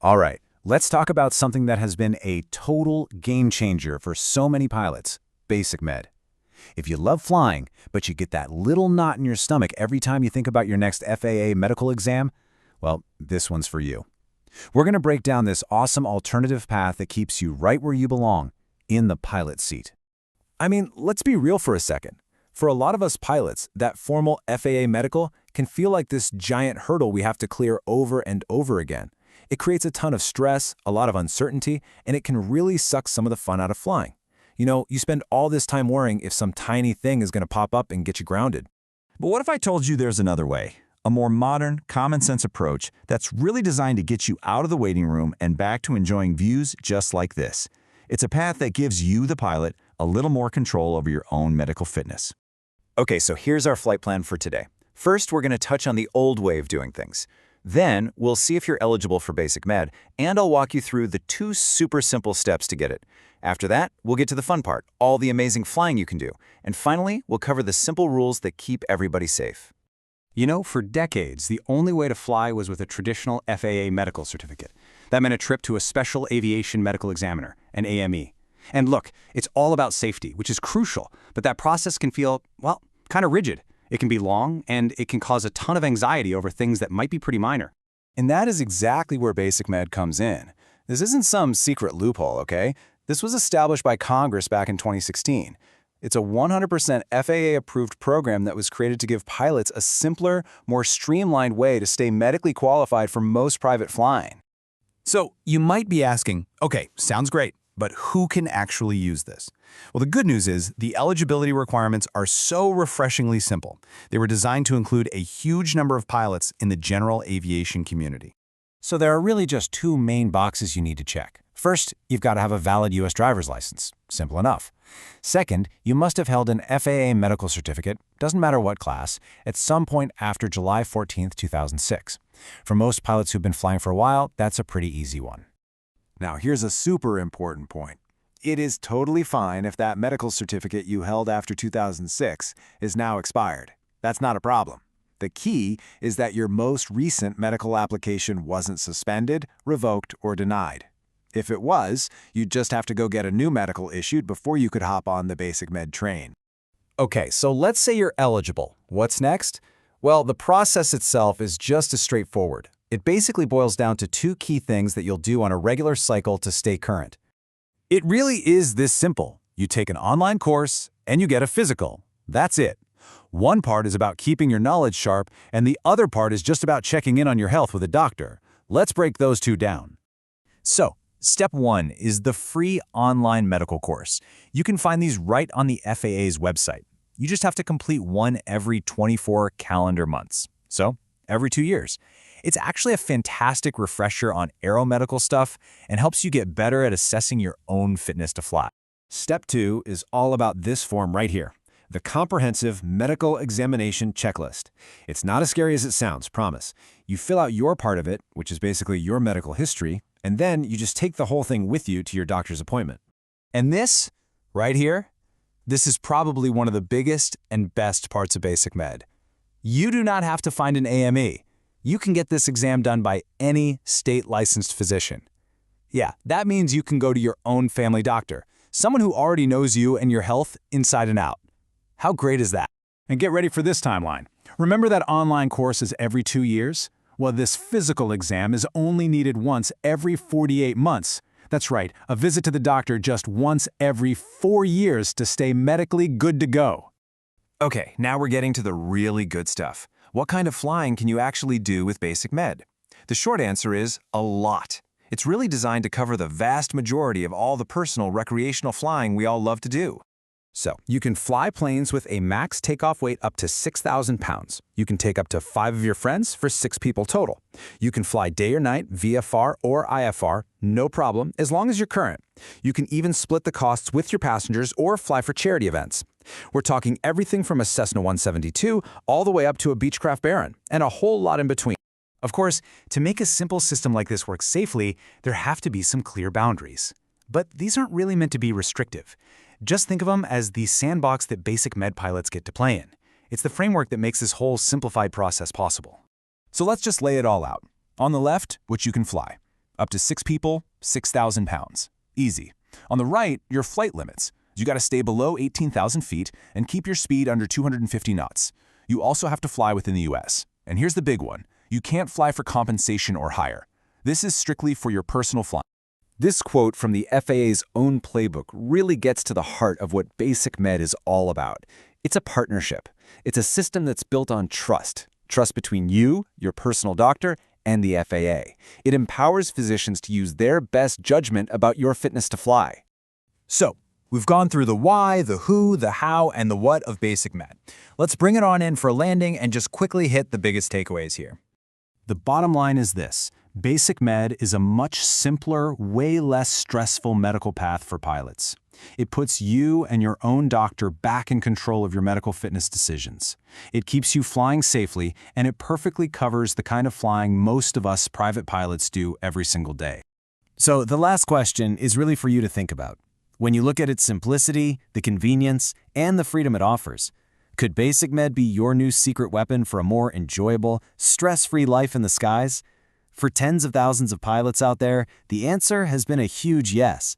All right, let's talk about something that has been a total game changer for so many pilots, BasicMed. If you love flying, but you get that little knot in your stomach every time you think about your next FAA medical exam, well, this one's for you. We're going to break down this awesome alternative path that keeps you right where you belong, in the pilot seat. I mean, let's be real for a second. For a lot of us pilots, that formal FAA medical can feel like this giant hurdle we have to clear over and over again. It creates a ton of stress, a lot of uncertainty, and it can really suck some of the fun out of flying. You know, you spend all this time worrying if some tiny thing is going to pop up and get you grounded. But what if I told you there's another way? A more modern, common-sense approach that's really designed to get you out of the waiting room and back to enjoying views just like this. It's a path that gives you, the pilot, a little more control over your own medical fitness. Okay, so here's our flight plan for today. First, we're going to touch on the old way of doing things. Then, we'll see if you're eligible for BasicMed, and I'll walk you through the 2 super simple steps to get it. After that, we'll get to the fun part, all the amazing flying you can do. And finally, we'll cover the simple rules that keep everybody safe. You know, for decades, the only way to fly was with a traditional FAA medical certificate. That meant a trip to a special aviation medical examiner, an AME. And look, it's all about safety, which is crucial, but that process can feel, well, kind of rigid. It can be long, and it can cause a ton of anxiety over things that might be pretty minor. And that is exactly where BasicMed comes in. This isn't some secret loophole, okay? This was established by Congress back in 2016. It's a 100% FAA-approved program that was created to give pilots a simpler, more streamlined way to stay medically qualified for most private flying. So, you might be asking, okay, sounds great, but who can actually use this? Well, the good news is the eligibility requirements are so refreshingly simple. They were designed to include a huge number of pilots in the general aviation community. So there are really just 2 main boxes you need to check. First, you've got to have a valid U.S. driver's license. Simple enough. Second, you must have held an FAA medical certificate, doesn't matter what class, at some point after July 14, 2006. For most pilots who've been flying for a while, that's a pretty easy one. Now, here's a super important point. It is totally fine if that medical certificate you held after 2006 is now expired. That's not a problem. The key is that your most recent medical application wasn't suspended, revoked, or denied. If it was, you'd just have to go get a new medical issued before you could hop on the BasicMed train. Okay, so let's say you're eligible. What's next? Well, the process itself is just as straightforward. It basically boils down to 2 key things that you'll do on a regular cycle to stay current. It really is this simple. You take an online course, and you get a physical. That's it. One part is about keeping your knowledge sharp, and the other part is just about checking in on your health with a doctor. Let's break those 2 down. So, Step 1 is the free online medical course. You can find these right on the FAA's website. You just have to complete one every 24 calendar months. So, every 2 years. It's actually a fantastic refresher on aeromedical stuff and helps you get better at assessing your own fitness to fly. Step 2 is all about this form right here, the Comprehensive Medical Examination Checklist. It's not as scary as it sounds, promise. You fill out your part of it, which is basically your medical history, and then you just take the whole thing with you to your doctor's appointment. And this, right here, this is probably one of the biggest and best parts of BasicMed. You do not have to find an AME. You can get this exam done by any state-licensed physician. Yeah, that means you can go to your own family doctor, someone who already knows you and your health inside and out. How great is that? And get ready for this timeline. Remember that online course is every 2 years? Well, this physical exam is only needed once every 48 months. That's right, a visit to the doctor just once every 4 years to stay medically good to go. Okay, now we're getting to the really good stuff. What kind of flying can you actually do with BasicMed? The short answer is a lot. It's really designed to cover the vast majority of all the personal recreational flying we all love to do. So, you can fly planes with a max takeoff weight up to 6,000 pounds. You can take up to 5 of your friends for 6 people total. You can fly day or night, VFR or IFR, no problem, as long as you're current. You can even split the costs with your passengers or fly for charity events. We're talking everything from a Cessna 172 all the way up to a Beechcraft Baron, and a whole lot in between. Of course, to make a simple system like this work safely, there have to be some clear boundaries. But these aren't really meant to be restrictive. Just think of them as the sandbox that BasicMed pilots get to play in. It's the framework that makes this whole simplified process possible. So let's just lay it all out. On the left, which you can fly. Up to 6 people, 6,000 pounds. Easy. On the right, your flight limits. You got to stay below 18,000 feet and keep your speed under 250 knots. You also have to fly within the US. And here's the big one. You can't fly for compensation or hire. This is strictly for your personal flying. This quote from the FAA's own playbook really gets to the heart of what BasicMed is all about. It's a partnership. It's a system that's built on trust. Trust between you, your personal doctor, and the FAA. It empowers physicians to use their best judgment about your fitness to fly. So, we've gone through the why, the who, the how, and the what of BasicMed. Let's bring it on in for a landing and just quickly hit the biggest takeaways here. The bottom line is this. BasicMed is a much simpler, way less stressful medical path for pilots. It puts you and your own doctor back in control of your medical fitness decisions. It keeps you flying safely, and it perfectly covers the kind of flying most of us private pilots do every single day. So the last question is really for you to think about. When you look at its simplicity, the convenience, and the freedom it offers, could BasicMed be your new secret weapon for a more enjoyable, stress-free life in the skies? For tens of thousands of pilots out there, the answer has been a huge yes.